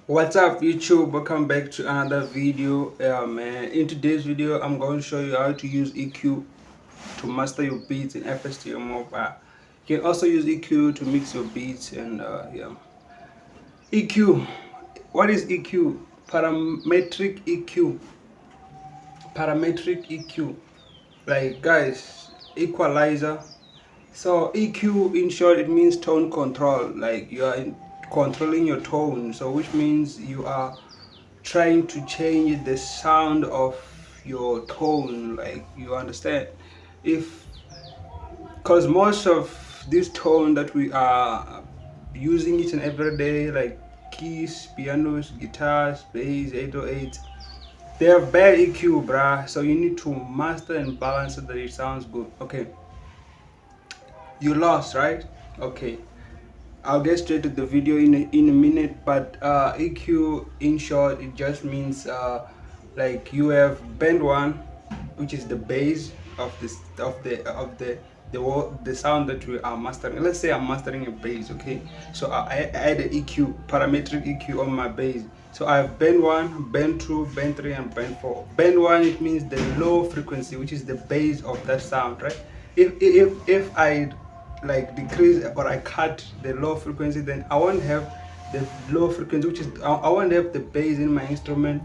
What's up YouTube? Welcome back to another video. Man, in today's video I'm going to show you how to use EQ to master your beats in flstudiomobile. You can also use EQ to mix your beats and EQ. What is EQ? Parametric EQ. Parametric EQ. Like guys, equalizer. So EQ in short it means tone control. Like you are controlling your tone. So which means you are trying to change the sound of your tone, like you understand, if because most of this tone that we are using each and every day, like keys, pianos, guitars, bass, 808, they have bad EQ, bruh. So you need to master and balance so that it sounds good. Okay, you lost, right? Okay, I'll get straight to the video in a minute, but EQ in short it just means like you have band one, which is the bass of this the sound that we are mastering. Let's say I'm mastering a bass, okay? So I add an EQ, parametric EQ on my bass. So I have band one, band two, band three, and band four. Band one it means the low frequency, which is the bass of that sound, right? If I like decrease or I cut the low frequency, then I won't have the low frequency, which is I won't have the bass in my instrument.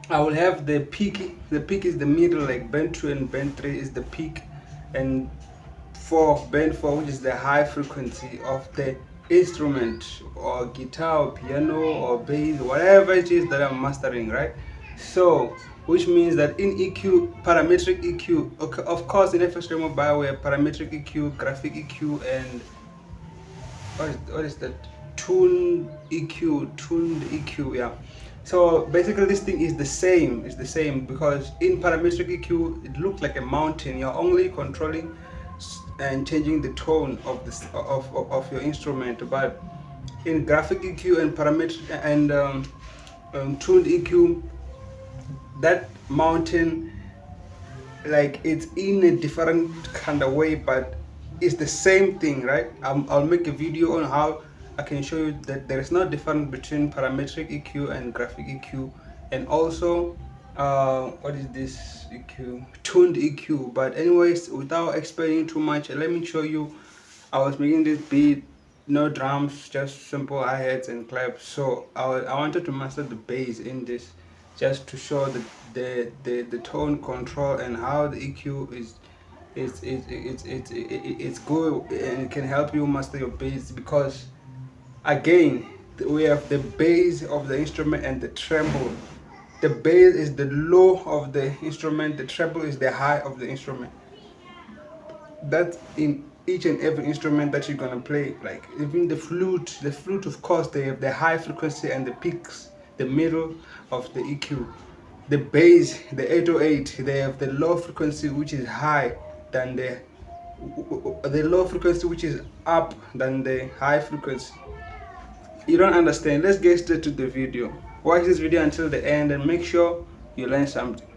I will have the peak. The peak is the middle, like band 2 and band 3 is the peak, and for band 4, which is the high frequency of the instrument or guitar or piano or bass, whatever it is that I'm mastering, right? So which means that in EQ, parametric EQ, okay, of course in flstudiomobile we have parametric EQ, graphic EQ, and what is that, tuned EQ, yeah. So basically this thing is the same, because in parametric EQ it looks like a mountain. You're only controlling and changing the tone of this of your instrument, but in graphic EQ and parametric and tuned EQ, that mountain, like it's in a different kind of way, but it's the same thing, right? I'll make a video on how I can show you that there is no difference between parametric EQ and graphic EQ, and also what is this EQ, tuned EQ. But anyways, without explaining too much, let me show you. I was making this beat, no drums, just simple hi-hats and claps. So I wanted to master the bass in this, just to show the tone control and how the EQ is it's good, and it can help you master your bass. Because again, we have the bass of the instrument and the treble. The bass is the low of the instrument, the treble is the high of the instrument. That's in each and every instrument that you're gonna play. Like even the flute, of course, they have the high frequency and the peaks, the middle of the EQ. The bass, the 808, they have the low frequency, which is high than the low frequency, which is up than the high frequency. You don't understand? Let's get straight to the video. Watch this video until the end and make sure you learn something.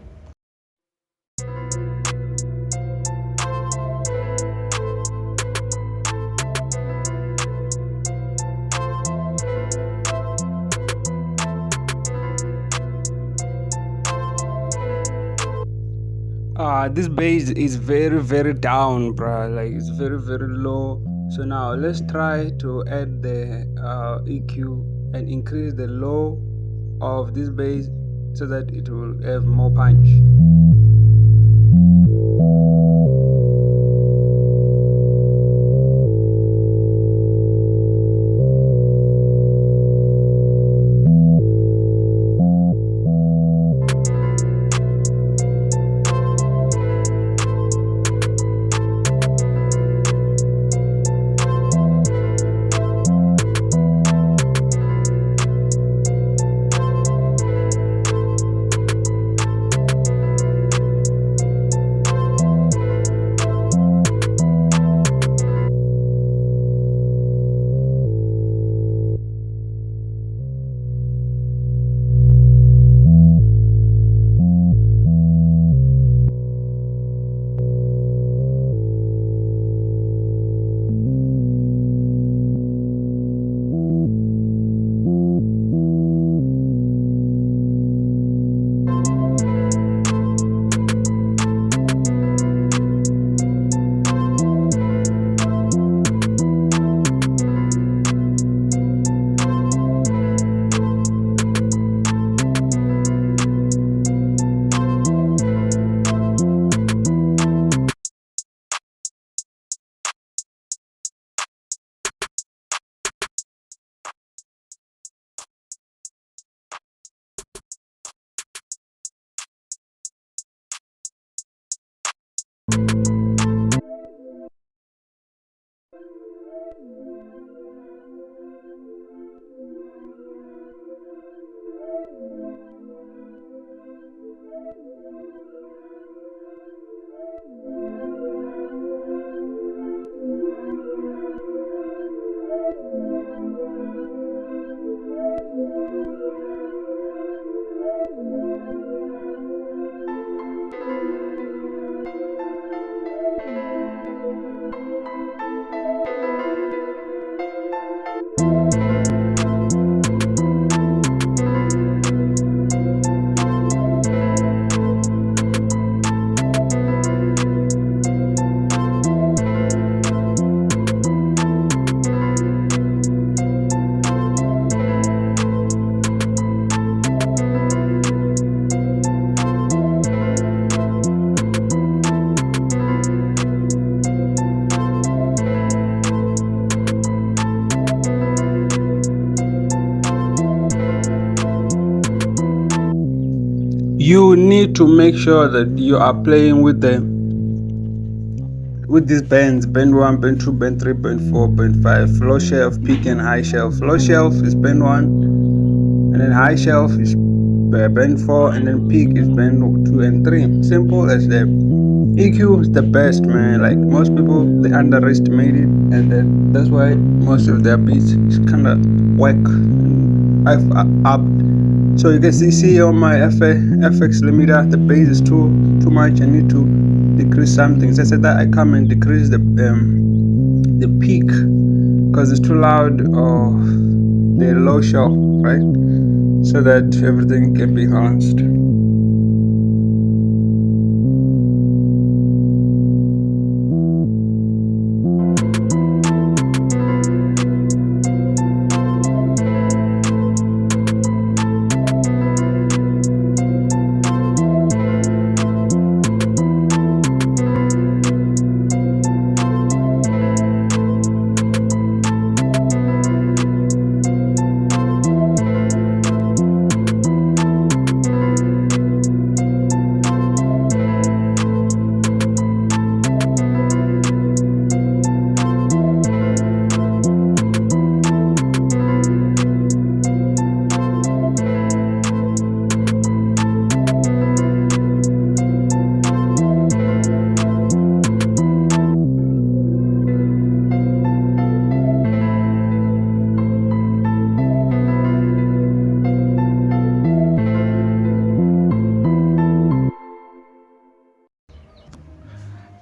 This bass is very down, bruh. Like it's very low. So now let's try to add the EQ and increase the low of this bass so that it will have more punch. you need to make sure that you are playing with these bands: band 1, band 2, band 3, band 4, band 5, low shelf, peak, and high shelf. Low shelf is band 1, and then high shelf is band 4, and then peak is band 2 and 3. Simple as that. EQ is the best, man. Like, most people, they underestimate it, and then that's why most of their beats is kind of whack and I've upped. So you can see on my FX limiter, the bass is too much. I need to decrease something. So I said that I come and decrease the peak because it's too loud, or the low shelf, right? So that everything can be balanced.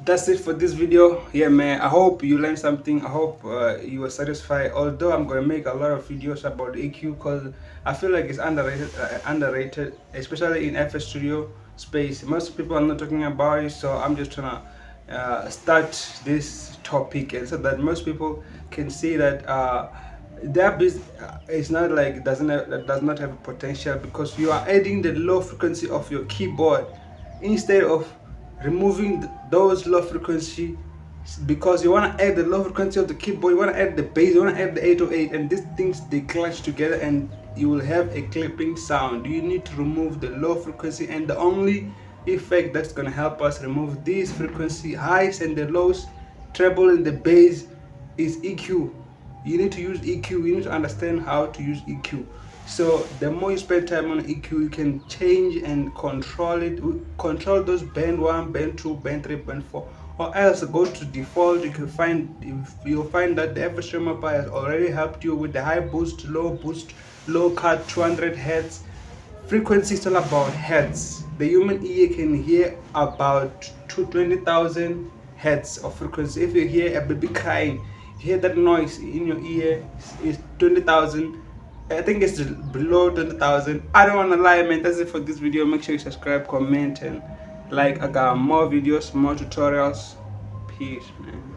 That's it for this video. Yeah, man, I hope you learned something. I hope you were satisfied. Although I'm gonna make a lot of videos about EQ because I feel like it's underrated, especially in FL Studio space. Most people are not talking about it, so I'm just trying to start this topic, and so that most people can see that their business is not like does not have potential, because you are adding the low frequency of your keyboard instead of removing those low frequency, because you want to add the low frequency of the keyboard, you want to add the bass, you want to add the 808, and these things, they clash together and you will have a clipping sound. You need to remove the low frequency, and the only effect that's going to help us remove these frequency highs and the lows, treble and the bass, is EQ. You need to use EQ. You need to understand how to use EQ. So the more you spend time on EQ, you can change and control it. Control those band 1, band 2, band 3, band 4, or else go to default. You'll find that the flstudiomobile has already helped you with the high boost, low cut, 200 hertz. Frequency is all about hertz. The human ear can hear about 20,000 hertz of frequency. If you hear a baby crying, you hear that noise in your ear, is 20,000. I think it's below 20,000. I don't want to lie, man. That's it for this video. Make sure you subscribe, comment, and like. I got more videos, more tutorials. Peace, man.